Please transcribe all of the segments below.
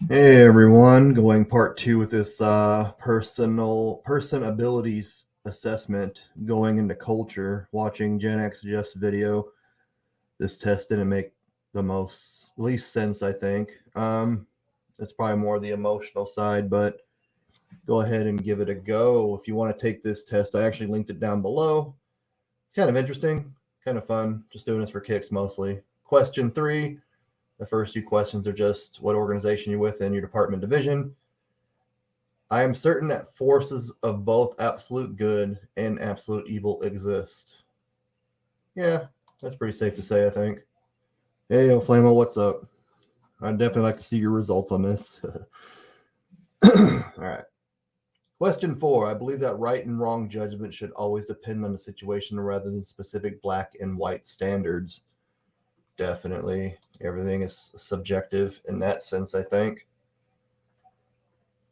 Hey everyone, going part two with this person abilities assessment going into culture. Watching Gen X Jeff's video, this test didn't make the most least sense. I think it's probably more the emotional side, but go ahead and give it a go if you want to take this test. I actually linked it down below. It's kind of interesting, kind of fun. Just doing this for kicks mostly. Question 3. The first few questions are just what organization you're with and your department division. I am certain that forces of both absolute good and absolute evil exist. Yeah, that's pretty safe to say, I think. Hey, Flamo, what's up? I'd definitely like to see your results on this. All right. Question 4. I believe that right and wrong judgment should always depend on the situation rather than specific black and white standards. Definitely. Everything is subjective in that sense, I think.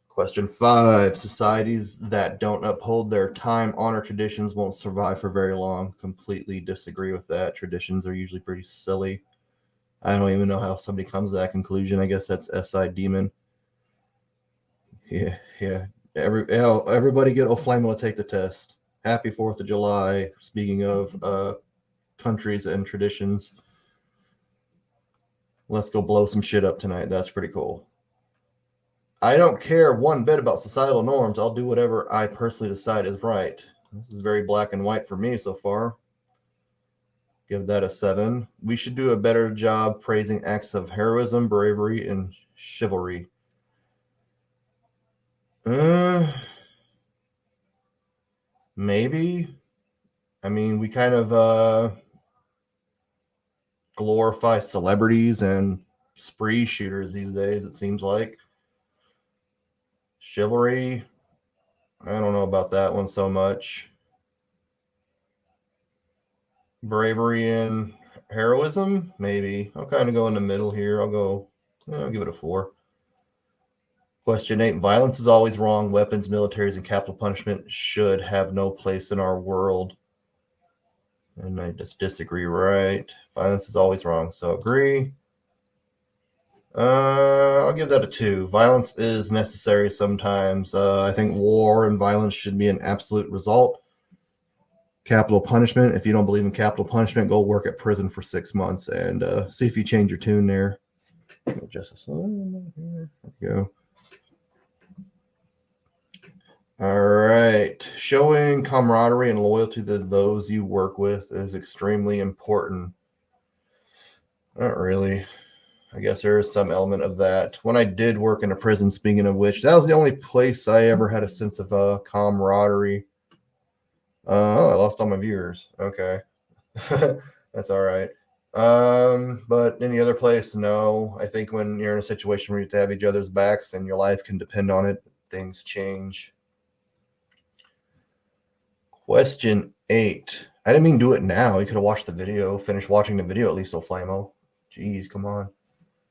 Question 5. Societies that don't uphold their time honored traditions won't survive for very long. Completely disagree with that. Traditions are usually pretty silly. I don't even know how somebody comes to that conclusion. I guess that's SI Demon. Yeah. Everybody get Oflamo to take the test. Happy 4th of July. Speaking of countries and traditions, let's go blow some shit up tonight. That's pretty cool. I don't care one bit about societal norms. I'll do whatever I personally decide is right. This is very black and white for me so far. Give that a 7. We should do a better job praising acts of heroism, bravery, and chivalry. Maybe. I mean, we kind of glorify celebrities and spree shooters these days, it seems like. Chivalry, I don't know about that one so much. Bravery and heroism, maybe. I'll kind of go in the middle here. I'll give it a 4. Question 8. Violence is always wrong. Weapons, militaries, and capital punishment should have no place in our world. And I just disagree, right? Violence is always wrong, so agree. I'll give that a 2. Violence is necessary sometimes. I think war and violence should be an absolute result. Capital punishment. If you don't believe in capital punishment, go work at prison for 6 months and see if you change your tune there. Justice. There we go. All right. Showing camaraderie and loyalty to those you work with is extremely important. Not really. I guess there is some element of that. When I did work in a prison, speaking of which, that was the only place I ever had a sense of camaraderie. I lost all my viewers. Okay. That's all right. But any other place, no. I think when you're in a situation where you have to have each other's backs and your life can depend on it, things change. Question 8. I didn't mean do it now. You could have watched the video, finished watching the video at least, Flamo. Jeez, come on.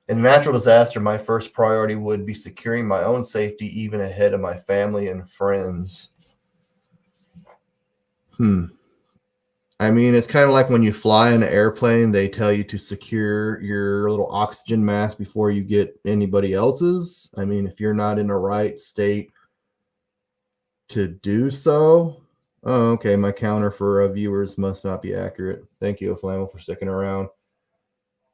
In a natural disaster, my first priority would be securing my own safety, even ahead of my family and friends. I mean, it's kind of like when you fly in an airplane, they tell you to secure your little oxygen mask before you get anybody else's. I mean, if you're not in the right state to do so. Oh, okay. My counter for viewers must not be accurate. Thank you, Flamo, for sticking around.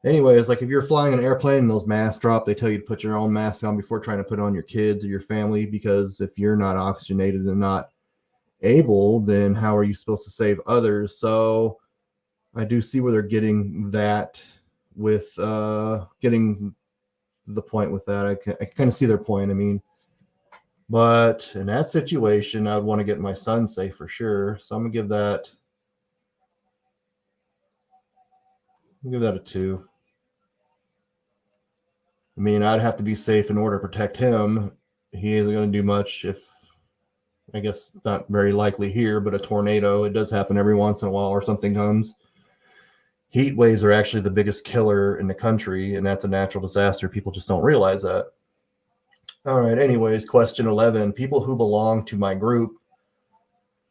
Anyway, it's like if you're flying an airplane and those masks drop, they tell you to put your own mask on before trying to put it on your kids or your family, because if you're not oxygenated and not able, then how are you supposed to save others? So I do see where they're getting that with getting the point with that. I kind of see their point. I mean, but in that situation, I'd want to get my son safe for sure. So I'm gonna give that a 2. I mean, I'd have to be safe in order to protect him. He isn't going to do much if, I guess, not very likely here, but a tornado, it does happen every once in a while, or something comes. Heat waves are actually the biggest killer in the country, and that's a natural disaster. People just don't realize that. All right, anyways, question 11. People who belong to my group,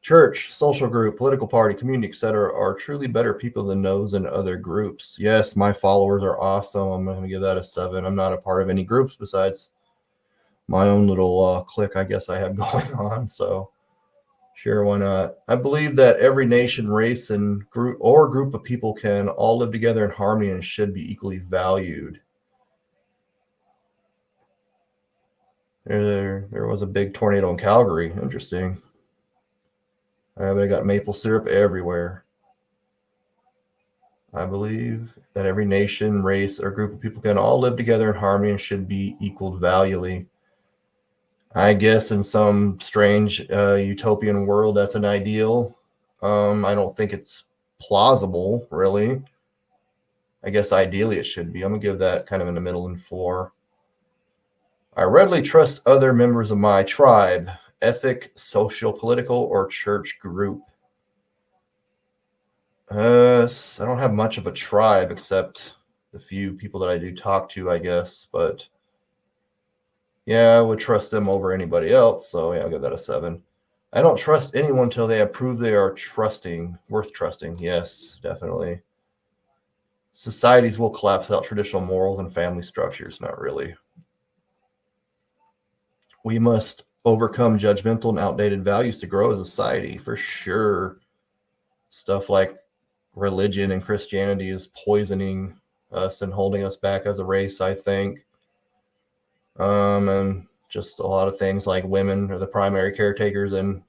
church, social group, political party, community, etc., are truly better people than those in other groups. Yes, my followers are awesome. I'm going to give that a 7. I'm not a part of any groups besides my own little clique, I guess I have going on. So sure, why not? I believe that every nation, race, and group of people can all live together in harmony and should be equally valued. There was a big tornado in Calgary. Interesting. They got maple syrup everywhere. I believe that every nation, race, or group of people can all live together in harmony and should be equal valuely. I guess in some strange utopian world, that's an ideal. I don't think it's plausible, really. I guess ideally it should be. I'm going to give that kind of in the middle in 4. I readily trust other members of my tribe, ethic, social, political, or church group. I don't have much of a tribe except the few people that I do talk to, I guess. But yeah, I would trust them over anybody else. So yeah, I'll give that a 7. I don't trust anyone until they have proved they are worth trusting. Yes, definitely. Societies will collapse without traditional morals and family structures. Not really. We must overcome judgmental and outdated values to grow as a society, for sure. Stuff like religion and Christianity is poisoning us and holding us back as a race, I think. And just a lot of things like women are the primary caretakers and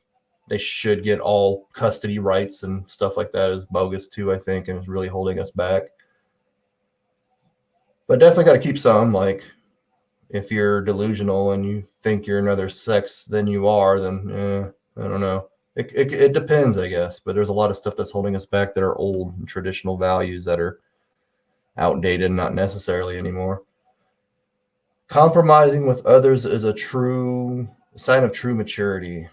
they should get all custody rights and stuff like that is bogus too, I think, and is really holding us back. But definitely got to keep some, like if you're delusional and you think you're another sex than you are, then I don't know. It depends, I guess, but there's a lot of stuff that's holding us back that are old and traditional values that are outdated and not necessarily anymore. Compromising with others is a sign of true maturity.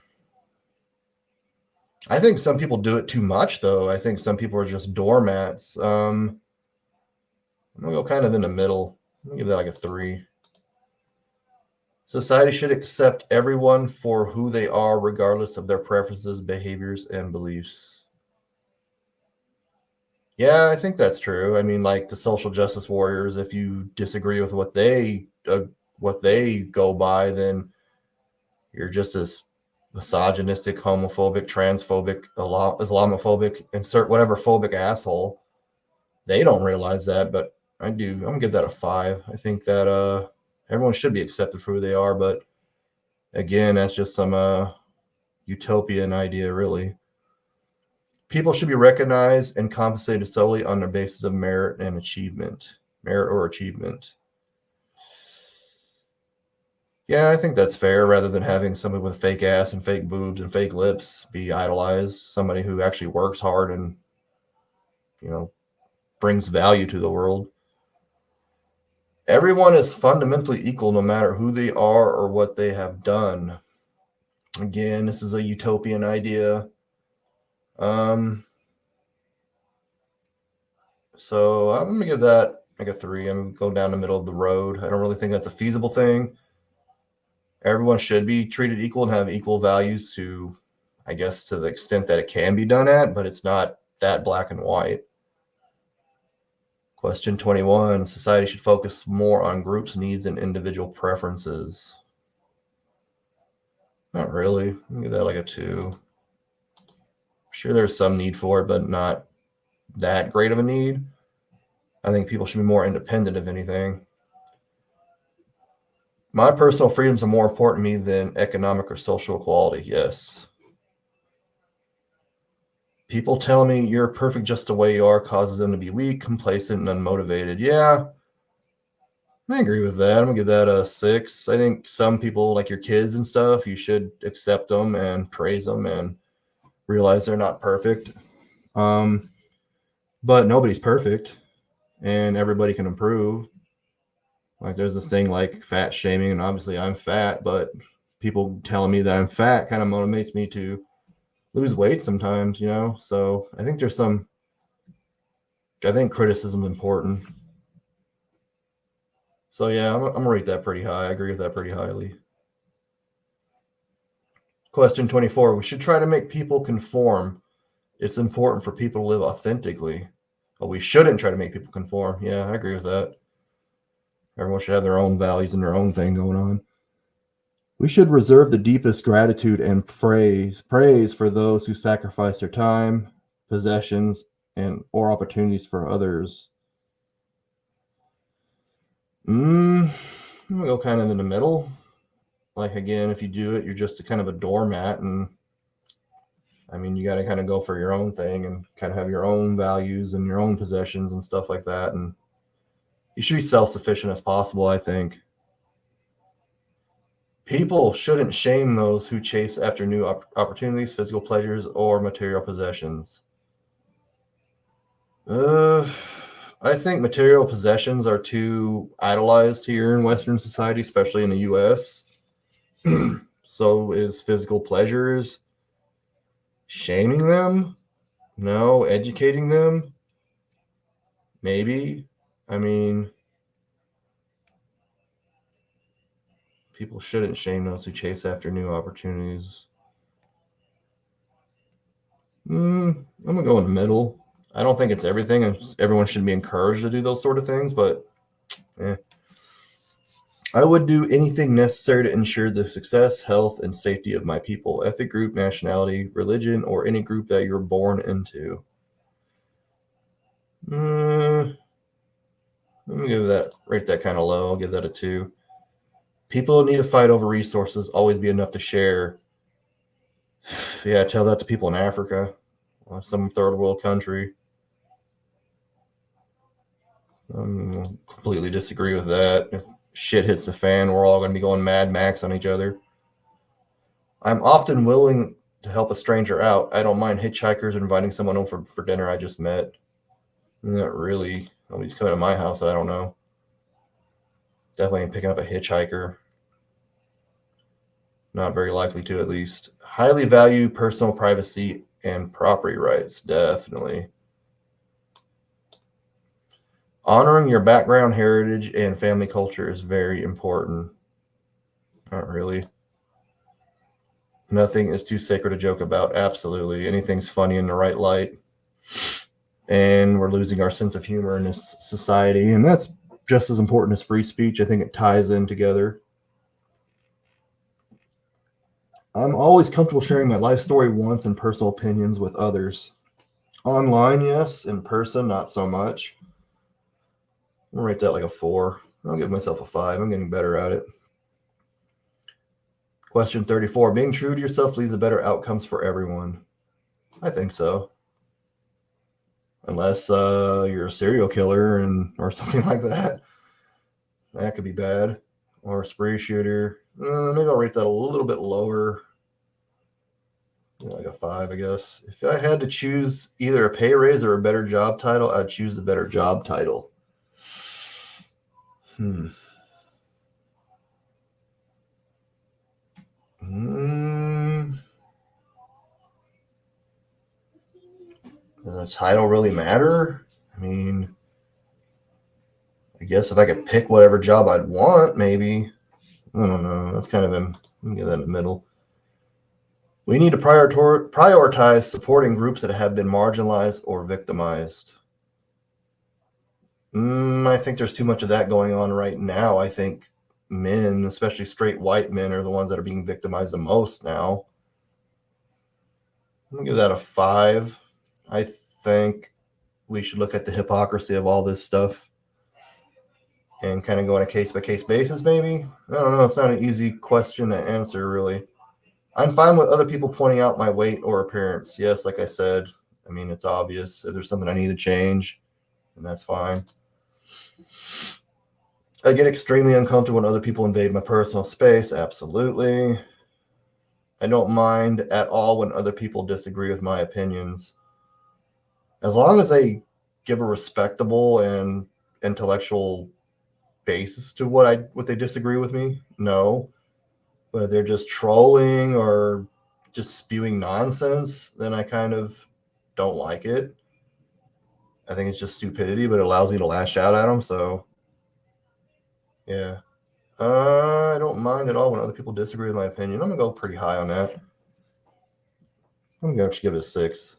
I think some people do it too much, though. I think some people are just doormats. I'm going to go kind of in the middle. I'm going to give that like a 3. Society should accept everyone for who they are, regardless of their preferences, behaviors, and beliefs. Yeah, I think that's true. I mean, like the social justice warriors, if you disagree with what they go by, then you're just as misogynistic, homophobic, transphobic, Islamophobic, insert whatever phobic asshole. They don't realize that, but I do. I'm gonna give that a 5. I think that everyone should be accepted for who they are, but again, that's just some utopian idea, really. People should be recognized and compensated solely on the basis of merit or achievement. Yeah, I think that's fair, rather than having somebody with fake ass and fake boobs and fake lips be idolized. Somebody who actually works hard and, brings value to the world. Everyone is fundamentally equal no matter who they are or what they have done. Again, this is a utopian idea. So I'm going to give that like a 3. I'm going to go down the middle of the road. I don't really think that's a feasible thing. Everyone should be treated equal and have equal values to the extent that it can be done at, but it's not that black and white. Question 21. Society should focus more on groups' needs and individual preferences. Not really. I'll give that like a 2. Sure, there's some need for it, but not that great of a need. I think people should be more independent, if anything. My personal freedoms are more important to me than economic or social equality. Yes. People telling me you're perfect just the way you are causes them to be weak, complacent, and unmotivated. Yeah, I agree with that. I'm going to give that a 6. I think some people, like your kids and stuff, you should accept them and praise them and realize they're not perfect. But nobody's perfect, and everybody can improve. Like there's this thing like fat shaming, and obviously I'm fat, but people telling me that I'm fat kind of motivates me to lose weight sometimes, So I think I think criticism is important. So yeah, I'm gonna rate that pretty high. I agree with that pretty highly. Question 24. We should try to make people conform. It's important for people to live authentically. But we shouldn't try to make people conform. Yeah, I agree with that. Everyone should have their own values and their own thing going on. We should reserve the deepest gratitude and praise for those who sacrifice their time, possessions, or opportunities for others. I'm gonna go kind of in the middle. Like, again, if you do it, you're just kind of a doormat, and I mean, you got to kind of go for your own thing and kind of have your own values and your own possessions and stuff like that. And you should be self-sufficient as possible, I think. People shouldn't shame those who chase after new opportunities, physical pleasures, or material possessions. I think material possessions are too idolized here in Western society, especially in the U.S. So is physical pleasures. Shaming them? No. Educating them? Maybe. I mean, people shouldn't shame those who chase after new opportunities. I'm going to go in the middle. I don't think it's everything, and everyone should be encouraged to do those sort of things, but I would do anything necessary to ensure the success, health, and safety of my people, ethnic group, nationality, religion, or any group that you're born into. Let me rate that kind of low. I'll give that a 2. People need to fight over resources, always be enough to share. Yeah, tell that to people in Africa, some third world country. Completely disagree with that. If shit hits the fan, we're all going to be going Mad Max on each other. I'm often willing to help a stranger out. I don't mind hitchhikers or inviting someone over for dinner I just met. Not really. Nobody's coming to my house that I don't know. Definitely ain't picking up a hitchhiker. Not very likely to, at least. Highly value personal privacy and property rights. Definitely. Honoring your background, heritage, and family culture is very important. Not really. Nothing is too sacred to joke about. Absolutely. Anything's funny in the right light. And we're losing our sense of humor in this society. And that's just as important as free speech. I think it ties in together. I'm always comfortable sharing my life story once and personal opinions with others. Online, yes. In person, not so much. I'm going to rate that like a 4. I'll give myself a 5. I'm getting better at it. Question 34. Being true to yourself leads to better outcomes for everyone. I think so. Unless you're a serial killer or something like that. That could be bad. Or a spree shooter. Maybe I'll rate that a little bit lower. Like a 5, I guess. If I had to choose either a pay raise or a better job title, I'd choose the better job title. Does the title really matter? I mean, I guess if I could pick whatever job I'd want, maybe. I don't know. That's kind of let me get that in the middle. We need to prioritize supporting groups that have been marginalized or victimized. I think there's too much of that going on right now. I think men, especially straight white men, are the ones that are being victimized the most now. I'm going to give that a 5. I think we should look at the hypocrisy of all this stuff and kind of go on a case-by-case basis, maybe. I don't know. It's not an easy question to answer, really. I'm fine with other people pointing out my weight or appearance. Yes, like I said, I mean, it's obvious. If there's something I need to change, then that's fine. I get extremely uncomfortable when other people invade my personal space. Absolutely. I don't mind at all when other people disagree with my opinions. As long as they give a respectable and intellectual basis to what they disagree with me, no. But if they're just trolling or just spewing nonsense, then I kind of don't like it. I think it's just stupidity, but it allows me to lash out at them. So, yeah. I don't mind at all when other people disagree with my opinion. I'm going to go pretty high on that. I'm going to actually give it a 6.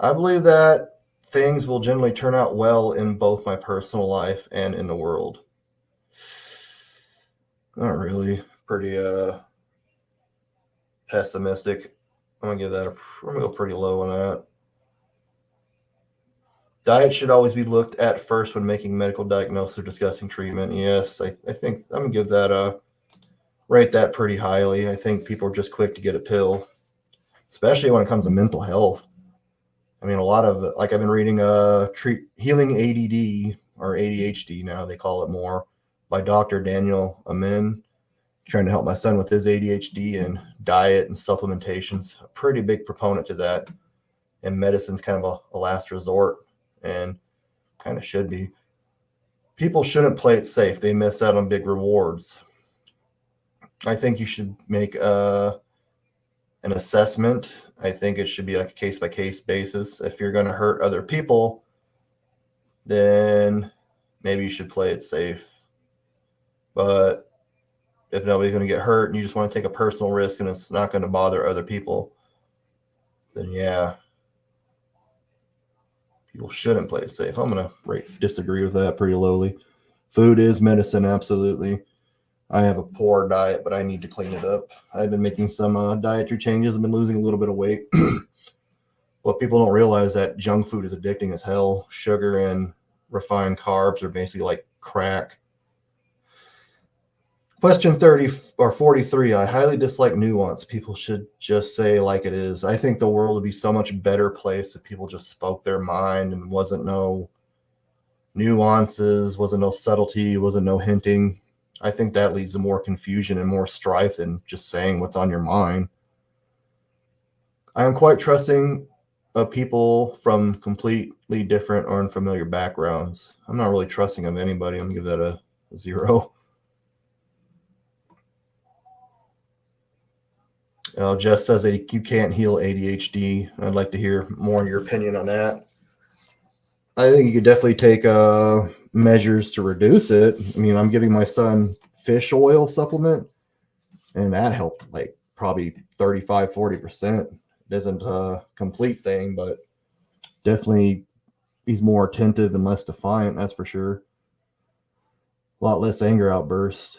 I believe that things will generally turn out well in both my personal life and in the world. Not really. pretty pessimistic. I'm gonna go pretty low on that. Diet should always be looked at first when making medical diagnosis or discussing treatment. Yes, I think I'm gonna give that rate that pretty highly. I think people are just quick to get a pill, especially when it comes to mental health. I mean, a lot of like I've been reading Healing ADD or ADHD now they call it more by Dr. Daniel Amen, trying to help my son with his ADHD and diet and supplementations. A pretty big proponent to that, and medicine's kind of a last resort, and kind of should be. People shouldn't play it safe. They miss out on big rewards. I think you should make an assessment. I think it should be like a case-by-case basis. If you're going to hurt other people, then maybe you should play it safe. But if nobody's going to get hurt and you just want to take a personal risk and it's not going to bother other people, then yeah, people shouldn't play it safe. I'm going to disagree with that pretty lowly. Food is medicine, absolutely. I have a poor diet, but I need to clean it up. I've been making some dietary changes. I've been losing a little bit of weight. What people don't realize that junk food is addicting as hell. Sugar and refined carbs are basically like crack. Question 30 or 43. I highly dislike nuance. People should just say like it is. I think the world would be so much better place if people just spoke their mind and wasn't no nuances, wasn't no subtlety, wasn't no hinting. I think that leads to more confusion and more strife than just saying what's on your mind. I am quite trusting of people from completely different or unfamiliar backgrounds. I'm not really trusting of anybody. I'm going to give that a 0. Jeff says that you can't heal ADHD. I'd like to hear more of your opinion on that. I think you could definitely take measures to reduce it. I mean, I'm giving my son fish oil supplement, and that helped like probably 35-40%. It isn't a complete thing, but definitely he's more attentive and less defiant, that's for sure. A lot less anger outbursts.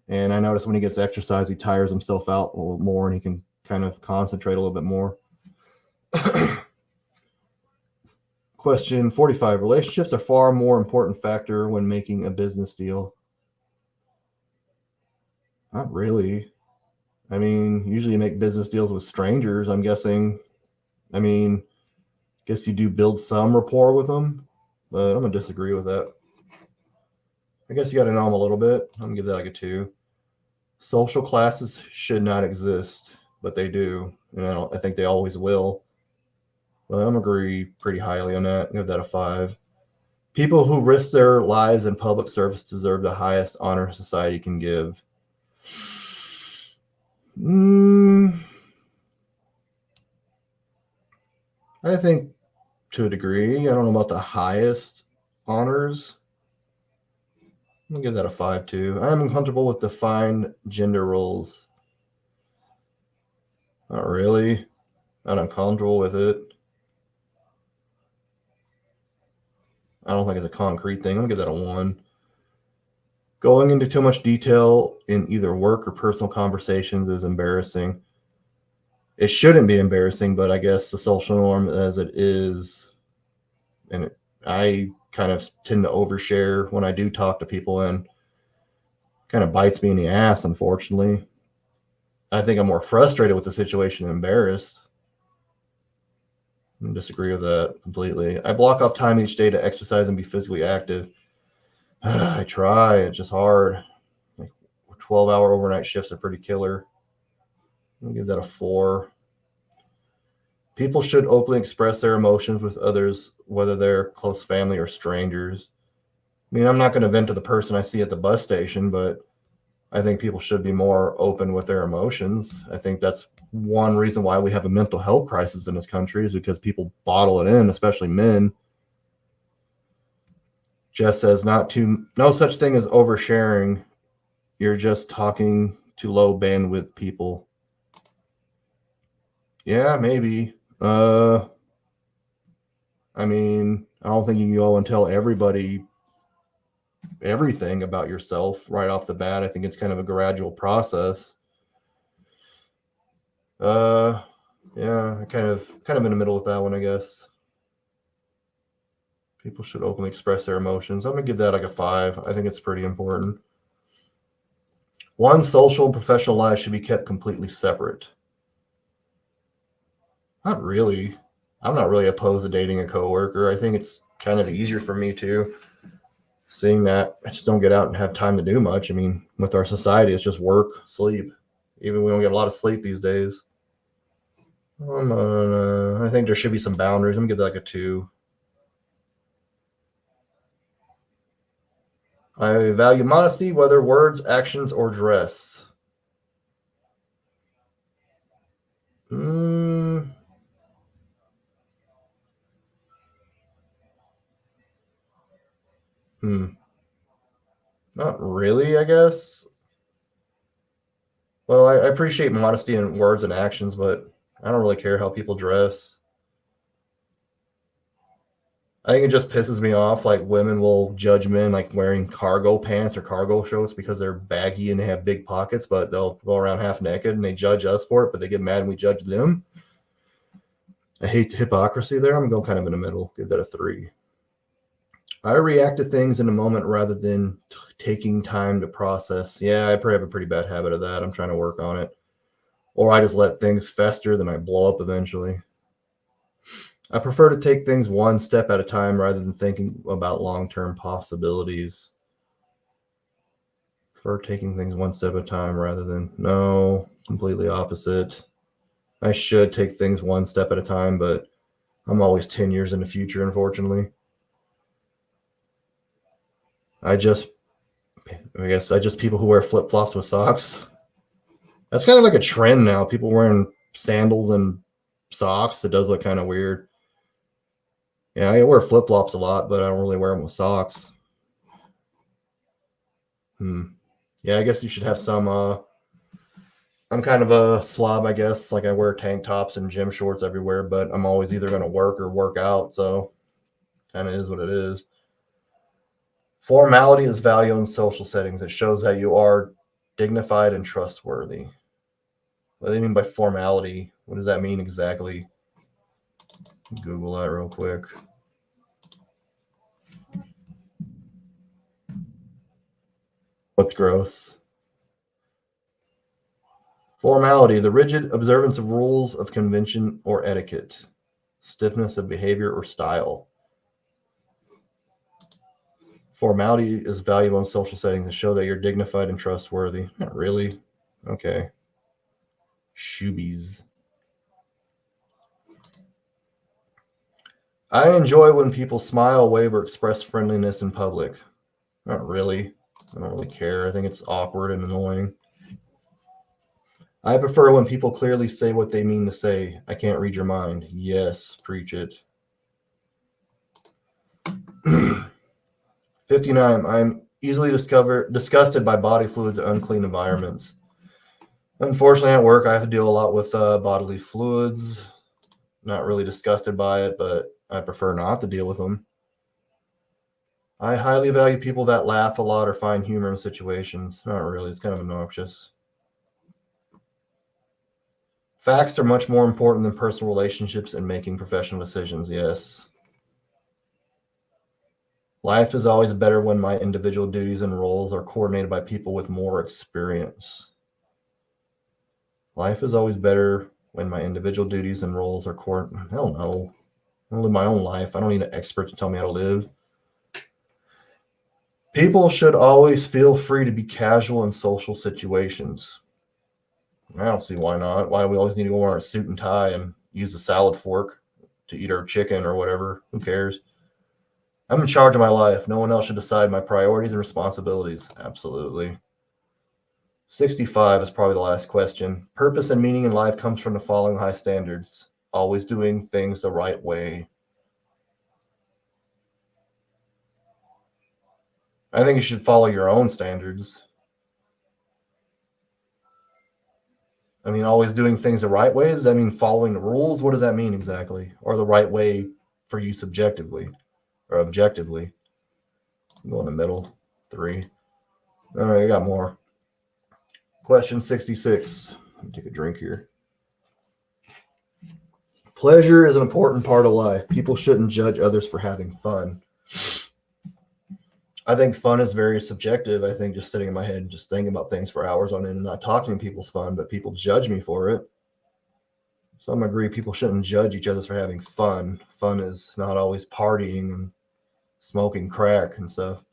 And I notice when he gets exercise, he tires himself out a little more and he can kind of concentrate a little bit more. Question 45. Relationships are far more important factor when making a business deal. Not really. I mean, usually you make business deals with strangers, I'm guessing. I mean, guess you do build some rapport with them, but I'm going to disagree with that. I guess you got to know them a little bit. I'm going to give that like a 2. Social classes should not exist, but they do. And I think they always will. But I'm going to agree pretty highly on that. Give that a 5. People who risk their lives in public service deserve the highest honor society can give. I think to a degree. I don't know about the highest honors. I'm going to give that a 5 too. I'm uncomfortable with defined gender roles. Not really. Not uncomfortable with it. I don't think it's a concrete thing. I'm going to give that a 1. Going into too much detail in either work or personal conversations is embarrassing. It shouldn't be embarrassing, but I guess the social norm as it is, and I kind of tend to overshare when I do talk to people and kind of bites me in the ass, unfortunately. I think I'm more frustrated with the situation and embarrassed. I disagree with that completely. I block off time each day to exercise and be physically active. I try. It's just hard. Like 12-hour overnight shifts are pretty killer. I'll give that a 4. People should openly express their emotions with others, whether they're close family or strangers. I mean, I'm not going to vent to the person I see at the bus station, but I think people should be more open with their emotions. I think that's one reason why we have a mental health crisis in this country is because people bottle it in, especially men. Jess says no such thing as oversharing. You're just talking to low bandwidth people. Yeah, maybe. I mean, I don't think you can go and tell everybody everything about yourself right off the bat. I think it's kind of a gradual process. Yeah, kind of in the middle with that one, I guess. People should openly express their emotions. I'm gonna give that like a 5. I think it's pretty important. One's social and professional life should be kept completely separate. Not really. I'm not really opposed to dating a coworker. I think it's kind of easier for me too. Seeing that I just don't get out and have time to do much. I mean, with our society, it's just work, sleep. Even we don't get a lot of sleep these days. I think there should be some boundaries. I'm gonna give that like a 2. I value modesty, whether words, actions, or dress. Hmm. Not really, I guess. Well, I appreciate modesty in words and actions, but I don't really care how people dress. I think it just pisses me off. Like women will judge men like wearing cargo pants or cargo shorts because they're baggy and they have big pockets, but they'll go around half naked and they judge us for it, but they get mad when we judge them. I hate the hypocrisy there. I'm going kind of in the middle. Give that a 3. I react to things in the moment rather than taking time to process. Yeah, I probably have a pretty bad habit of that. I'm trying to work on it. Or I just let things fester, then I blow up eventually. I prefer to take things one step at a time rather than thinking about long-term possibilities. Prefer taking things one step at a time rather than, no, completely opposite. I should take things one step at a time, but I'm always 10 years in the future, unfortunately. I guess people who wear flip-flops with socks. That's kind of like a trend now. People wearing sandals and socks. It does look kind of weird. Yeah, I wear flip-flops a lot, but I don't really wear them with socks. Yeah, I guess you should have some I'm kind of a slob, I guess. Like I wear tank tops and gym shorts everywhere, but I'm always either going to work or work out, so kind of is what it is. Formality is value in social settings. It shows that you are dignified and trustworthy. What do they mean by formality? What does that mean exactly? Google that real quick. What's gross? Formality, the rigid observance of rules of convention or etiquette, stiffness of behavior or style. Formality is valuable in social settings to show that you're dignified and trustworthy. Not really. Okay. Shoobies. I enjoy when people smile, wave, or express friendliness in public. Not really. I don't really care. I think it's awkward and annoying. I prefer when people clearly say what they mean to say. I can't read your mind. Yes, preach it. 59. I'm easily disgusted by body fluids and unclean environments. Unfortunately, at work, I have to deal a lot with bodily fluids. Not really disgusted by it, but I prefer not to deal with them. I highly value people that laugh a lot or find humor in situations. Not really. It's kind of obnoxious. Facts are much more important than personal relationships and making professional decisions. Yes. Life is always better when my individual duties and roles are coordinated by people with more experience. Life is always better when my individual duties and roles are coordinated. Hell no. I live my own life. I don't need an expert to tell me how to live. People should always feel free to be casual in social situations. I don't see why not. Why do we always need to wear a suit and tie and use a salad fork to eat our chicken or whatever? Who cares? I'm in charge of my life. No one else should decide my priorities and responsibilities. Absolutely. 65 is probably the last question. Purpose and meaning in life comes from the following high standards. Always doing things the right way. I think you should follow your own standards. I mean, always doing things the right way. Does that mean following the rules? What does that mean exactly? Or the right way for you subjectively or objectively? Go in the middle. 3. All right, I got more. Question 66. Let me take a drink here. Pleasure is an important part of life. People shouldn't judge others for having fun. I think fun is very subjective. I think just sitting in my head and just thinking about things for hours on end and not talking to people's fun, but people judge me for it. So I'm agree people shouldn't judge each other for having fun. Fun is not always partying and smoking crack and stuff.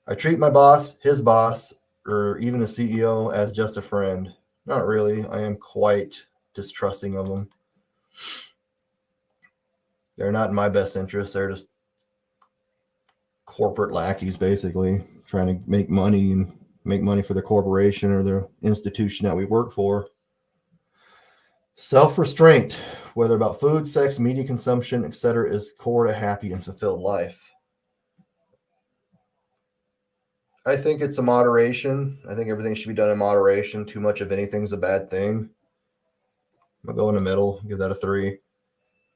I treat my boss, his boss, or even the CEO as just a friend. Not really. I am quite distrusting of them. They're not in my best interest. They're just corporate lackeys, basically, trying to make money for the corporation or the institution that we work for. Self-restraint, whether about food, sex, media consumption, etc., is core to happy and fulfilled life. I think it's a moderation. I think everything should be done in moderation. Too much of anything is a bad thing. I'll go in the middle, give that a 3.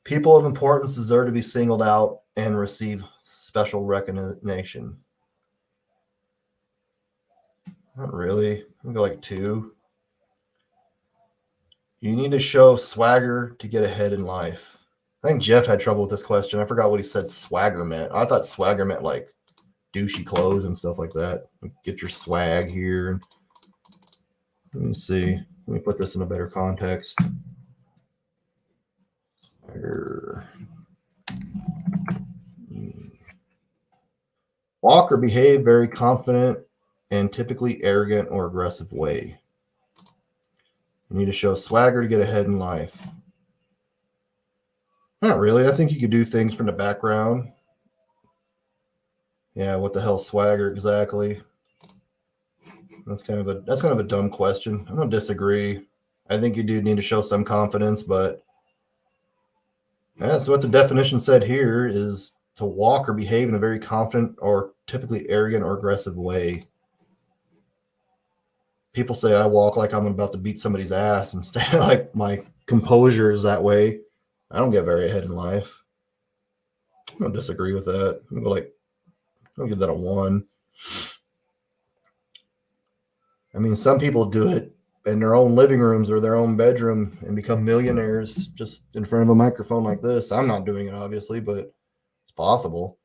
People of importance deserve to be singled out and receive special recognition. Not really. I'll go like 2. You need to show swagger to get ahead in life. I think Jeff had trouble with this question. I forgot what he said swagger meant. I thought swagger meant like douchey clothes and stuff like that. Get your swag here. Let me see. Let me put this in a better context. Swagger. Walk or behave very confident and typically arrogant or aggressive way. You need to show swagger to get ahead in life. Not really. I think you could do things from the background. Yeah, what the hell swagger exactly? That's kind of a dumb question. I'm gonna disagree. I think you do need to show some confidence, but yeah, so what the definition said here is to walk or behave in a very confident or typically arrogant or aggressive way. People say I walk like I'm about to beat somebody's ass and stay like my composure is that way. I don't get very ahead in life. I don't disagree with that. I'll give that a 1. I mean, some people do it in their own living rooms or their own bedroom and become millionaires just in front of a microphone like this. I'm not doing it, obviously, but it's possible.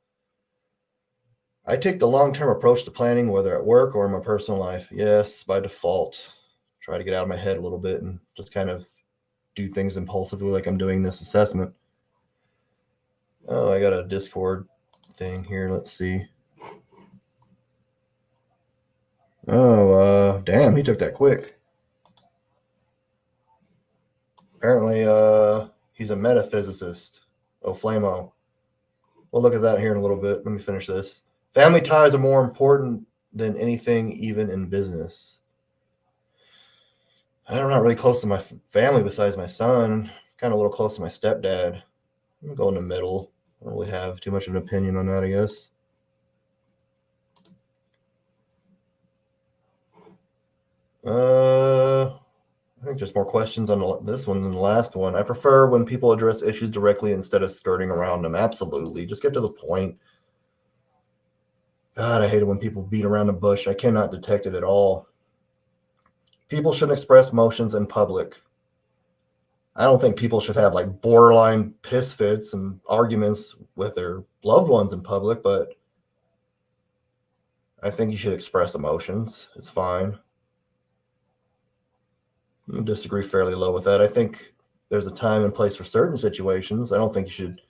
I take the long-term approach to planning, whether at work or in my personal life. Yes, by default. Try to get out of my head a little bit and just kind of do things impulsively like I'm doing this assessment. Oh, I got a Discord thing here. Let's see. Oh, damn, he took that quick. Apparently, he's a metaphysicist. Oh, Flamo. We'll look at that here in a little bit. Let me finish this. Family ties are more important than anything, even in business. I'm not really close to my family besides my son. Kind of a little close to my stepdad. I'm going to go in the middle. I don't really have too much of an opinion on that, I guess. I think there's more questions on this one than the last one. I prefer when people address issues directly instead of skirting around them. Absolutely. Just get to the point. God, I hate it when people beat around the bush. I cannot detect it at all. People shouldn't express emotions in public. I don't think people should have like borderline piss fits and arguments with their loved ones in public, but I think you should express emotions. It's fine. I disagree fairly low with that. I think there's a time and place for certain situations. I don't think you should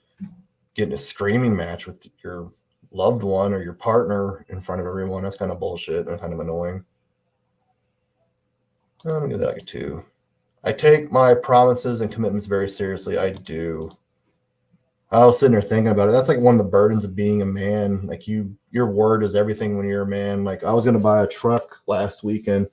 get in a screaming match with your loved one or your partner in front of everyone. That's kind of bullshit and kind of annoying. I'm gonna give that like a 2. I take my promises and commitments very seriously. I do. I was sitting there thinking about it. That's like one of the burdens of being a man. Like your word is everything when you're a man. Like I was gonna buy a truck last weekend.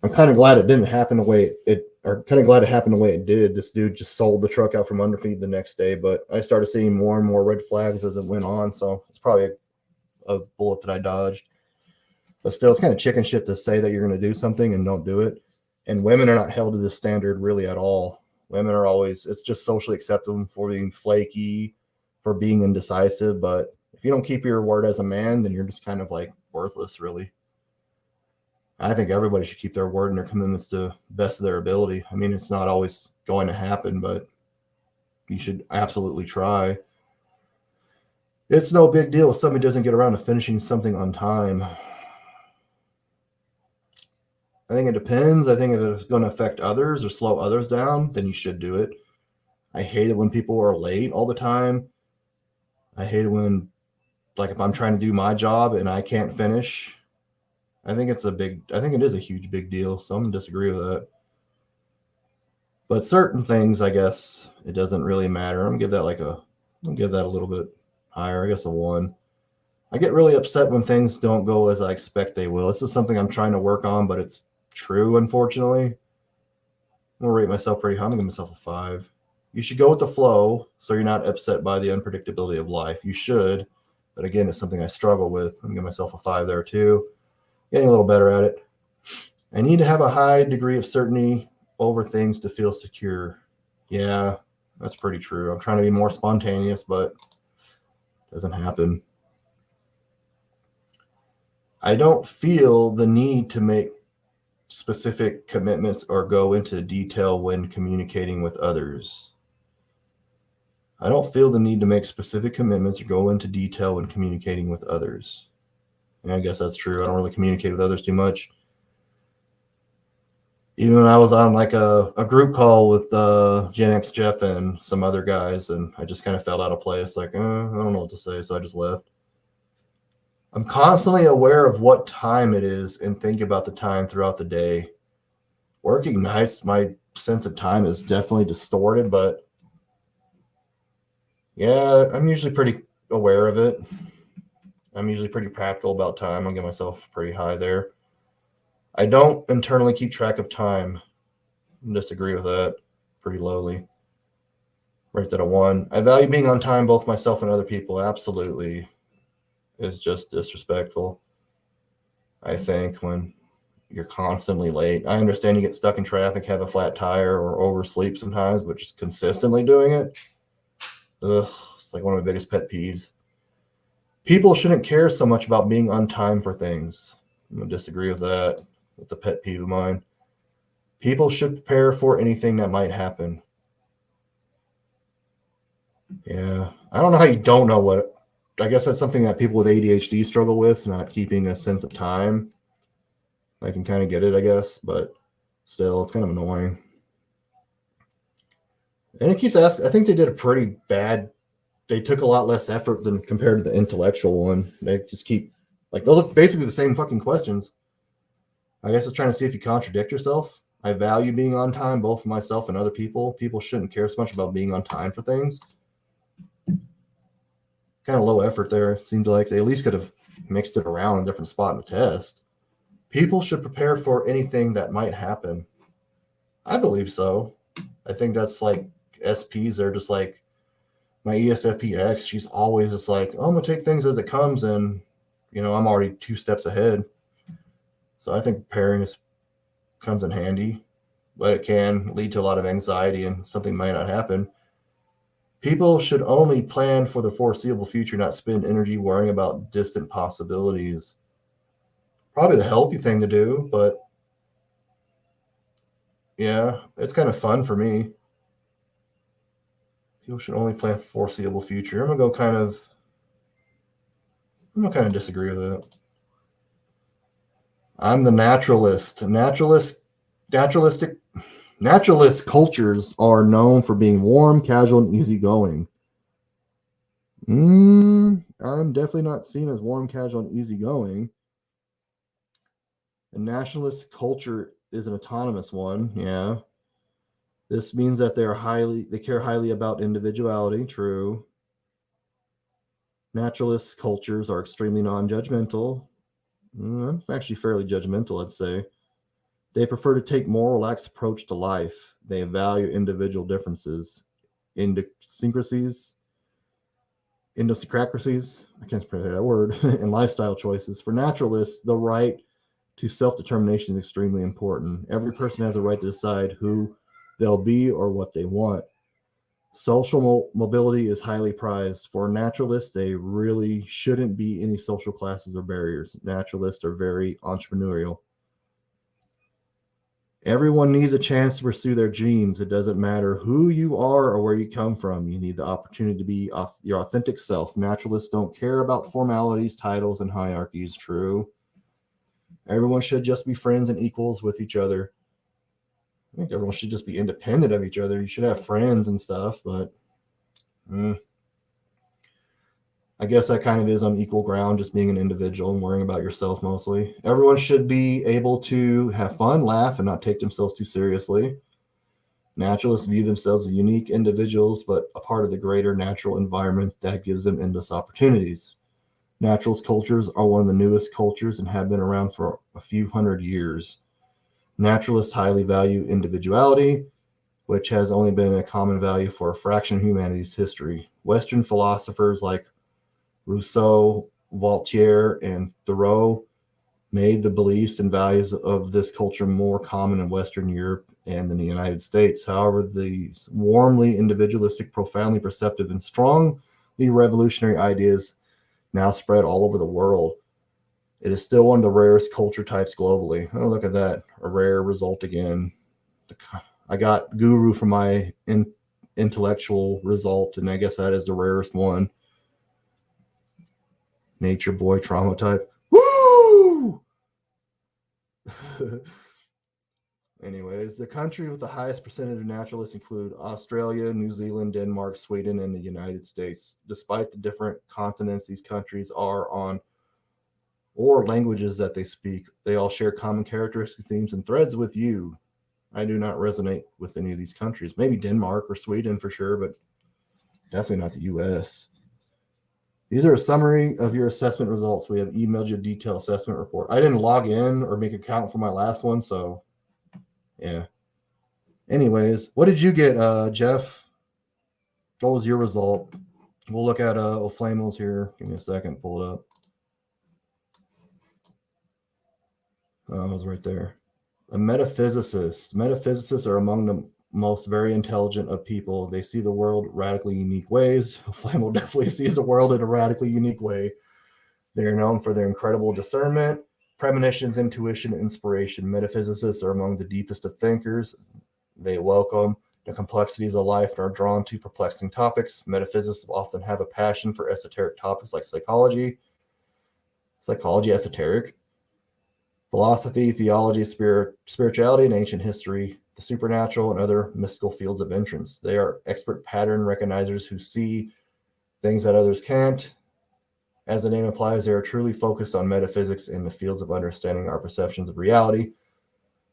I'm kind of glad it didn't happen the way it happened the way it did. This dude just sold the truck out from under me the next day, but I started seeing more and more red flags as it went on. So it's probably a bullet that I dodged. But still, it's kind of chicken shit to say that you're going to do something and don't do it. And women are not held to this standard really at all. Women are always, it's just socially acceptable for being flaky, for being indecisive. But If you don't keep your word as a man, then you're just kind of like worthless, really. I think everybody should keep their word and their commitments to the best of their ability. I mean, it's not always going to happen, but you should absolutely try. It's no big deal if somebody doesn't get around to finishing something on time. I think it depends. I think if it's going to affect others or slow others down, then you should do it. I hate it when people are late all the time. I hate it when, like, if I'm trying to do my job and I can't finish. I think it is a huge big deal. Some disagree with that. But certain things, I guess, it doesn't really matter. I'll give that a little bit higher. I guess a 1. I get really upset when things don't go as I expect they will. This is something I'm trying to work on, but it's true, unfortunately. I'm going to rate myself pretty high. I'm going to give myself a 5. You should go with the flow so you're not upset by the unpredictability of life. You should, but again, it's something I struggle with. I'm going to give myself a 5 there too. Getting a little better at it. I need to have a high degree of certainty over things to feel secure. Yeah, that's pretty true. I'm trying to be more spontaneous, but it doesn't happen. I don't feel the need to make specific commitments or go into detail when communicating with others. I don't feel the need to make specific commitments or go into detail when communicating with others. And I guess that's true. I don't really communicate with others too much. Even when I was on like a group call with Gen X Jeff and some other guys, and I just kind of felt out of place. Like, I don't know what to say, so I just left. I'm constantly aware of what time it is and think about the time throughout the day. Working nights, my sense of time is definitely distorted, but yeah, I'm usually pretty aware of it. I'm usually pretty practical about time. I'll give myself pretty high there. I don't internally keep track of time. I disagree with that. Pretty lowly. Right at a 1. I value being on time, both myself and other people. Absolutely. It's just disrespectful, I think, when you're constantly late. I understand you get stuck in traffic, have a flat tire, or oversleep sometimes, but just consistently doing it, it's like one of my biggest pet peeves. People shouldn't care so much about being on time for things. I'm going to disagree with that. It's a pet peeve of mine. People should prepare for anything that might happen. Yeah. I don't know how you don't know what. I guess that's something that people with ADHD struggle with, not keeping a sense of time. I can kind of get it, I guess, but still, it's kind of annoying. And it keeps asking. I think they did a pretty bad. They took a lot less effort than compared to the intellectual one. They just keep, like, those are basically the same fucking questions. I guess it's trying to see if you contradict yourself. I value being on time, both for myself and other people. People shouldn't care so much about being on time for things. Kind of low effort there. It seemed like they at least could have mixed it around in a different spot in the test. People should prepare for anything that might happen. I believe so. I think that's like SPs. They're just like my ESFPX. She's always just like, oh, I'm going to take things as it comes. And, I'm already 2 steps ahead. So I think preparing comes in handy, but it can lead to a lot of anxiety and something might not happen. People should only plan for the foreseeable future, not spend energy worrying about distant possibilities. Probably the healthy thing to do, but yeah, it's kind of fun for me. People should only plan for foreseeable future. I'm gonna kind of disagree with that. I'm the naturalist. Naturalist cultures are known for being warm, casual, and easygoing. I'm definitely not seen as warm, casual, and easygoing. A nationalist culture is an autonomous one. Yeah. This means that they care highly about individuality. True. Naturalist cultures are extremely non-judgmental. I'm actually fairly judgmental, I'd say. They prefer to take more relaxed approach to life. They value individual differences, idiosyncrasies, I can't pronounce that word, and lifestyle choices. For naturalists, the right to self-determination is extremely important. Every person has a right to decide who they'll be or what they want. Social mobility is highly prized. For naturalists, there really shouldn't be any social classes or barriers. Naturalists are very entrepreneurial. Everyone needs a chance to pursue their dreams. It doesn't matter who you are or where you come from. You need the opportunity to be your authentic self. Naturalists don't care about formalities, titles, and hierarchies. True. Everyone should just be friends and equals with each other. I think everyone should just be independent of each other. You should have friends and stuff, but I guess that kind of is on equal ground, just being an individual and worrying about yourself mostly. Everyone should be able to have fun, laugh, and not take themselves too seriously. Naturalists view themselves as unique individuals, but a part of the greater natural environment that gives them endless opportunities. Naturalist cultures are one of the newest cultures and have been around for a few hundred years. Naturalists highly value individuality, which has only been a common value for a fraction of humanity's history. Western philosophers like Rousseau, Voltaire, and Thoreau made the beliefs and values of this culture more common in Western Europe and in the United States. However, these warmly individualistic, profoundly perceptive, and strongly revolutionary ideas now spread all over the world. It is still one of the rarest culture types globally. Oh, look at that. A rare result again. I got guru for my intellectual result, and I guess that is the rarest one. Nature boy trauma type. Woo! Anyways, the country with the highest percentage of naturalists include Australia, New Zealand, Denmark, Sweden, and the United States. Despite the different continents these countries are on or languages that they speak, they all share common characteristics, themes, and threads with you. I do not resonate with any of these countries. Maybe Denmark or Sweden for sure, but definitely not the US. These are a summary of your assessment results. We have emailed you a detailed assessment report. I didn't log in or make an account for my last one, so yeah. Anyways, what did you get, Jeff? What was your result? We'll look at Oflamos here. Give me a second, pull it up. Oh, it was right there. A metaphysicist. Metaphysicists are among the most very intelligent of people. They see the world radically unique ways. Flamo definitely sees the world in a radically unique way. They are known for their incredible discernment, premonitions, intuition, and inspiration. Metaphysicists are among the deepest of thinkers. They welcome the complexities of life and are drawn to perplexing topics. Metaphysicists often have a passion for esoteric topics like psychology, esoteric, philosophy, theology, spirituality, and ancient history, the supernatural, and other mystical fields of entrance. They are expert pattern recognizers who see things that others can't. As the name implies, they are truly focused on metaphysics in the fields of understanding our perceptions of reality,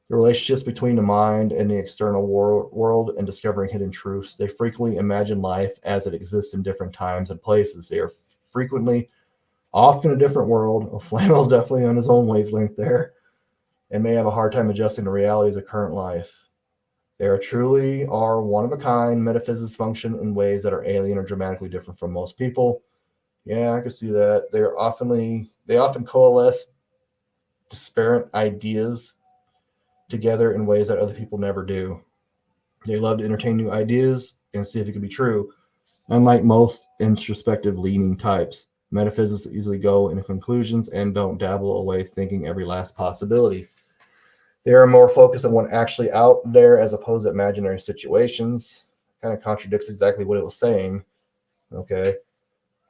the relationships between the mind and the external world, and discovering hidden truths. They frequently imagine life as it exists in different times and places. They are frequently off in a different world. Flamel's definitely on his own wavelength there and may have a hard time adjusting to realities of current life. They are truly one of a kind. Metaphysics function in ways that are alien or dramatically different from most people. Yeah, I can see that. They often coalesce disparate ideas together in ways that other people never do. They love to entertain new ideas and see if it can be true. Unlike most introspective leaning types, metaphysics easily go into conclusions and don't dabble away thinking every last possibility. They are more focused on what actually out there as opposed to imaginary situations. Kind of contradicts exactly what it was saying. Okay.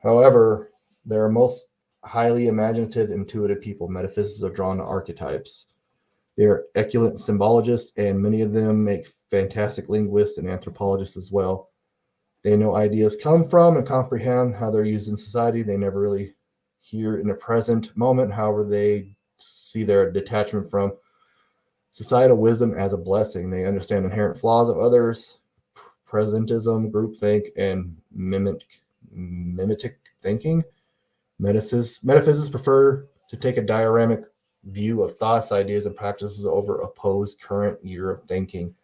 However, they are most highly imaginative, intuitive people. Metaphysicists are drawn to archetypes. They are excellent symbologists, and many of them make fantastic linguists and anthropologists as well. They know ideas come from and comprehend how they're used in society. They never really hear in the present moment. However, they see their detachment from societal wisdom as a blessing. They understand inherent flaws of others, presentism, groupthink, and mimetic thinking. Metaphysicists prefer to take a dioramic view of thoughts, ideas, and practices over opposed current year of thinking.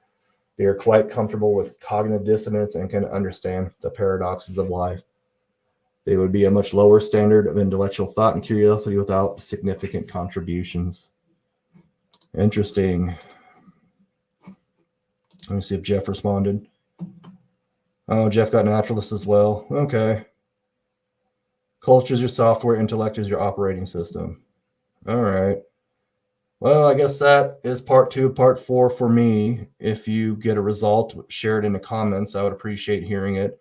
They are quite comfortable with cognitive dissonance and can understand the paradoxes of life. They would be a much lower standard of intellectual thought and curiosity without significant contributions. Interesting. Let me see if Jeff responded. Oh, Jeff got Naturalist as well. Okay. Culture is your software, intellect is your operating system. All right. Well, I guess that is part 2. Part 4 for me. If you get a result, share it in the comments. I would appreciate hearing it.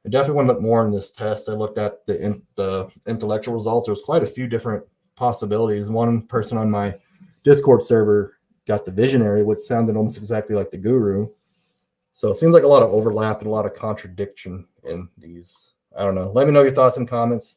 I definitely want to look more in this test. I looked at the intellectual results. There was quite a few different possibilities. One person on my Discord server got the visionary, which sounded almost exactly like the guru. So it seems like a lot of overlap and a lot of contradiction in these. I don't know. Let me know your thoughts and comments.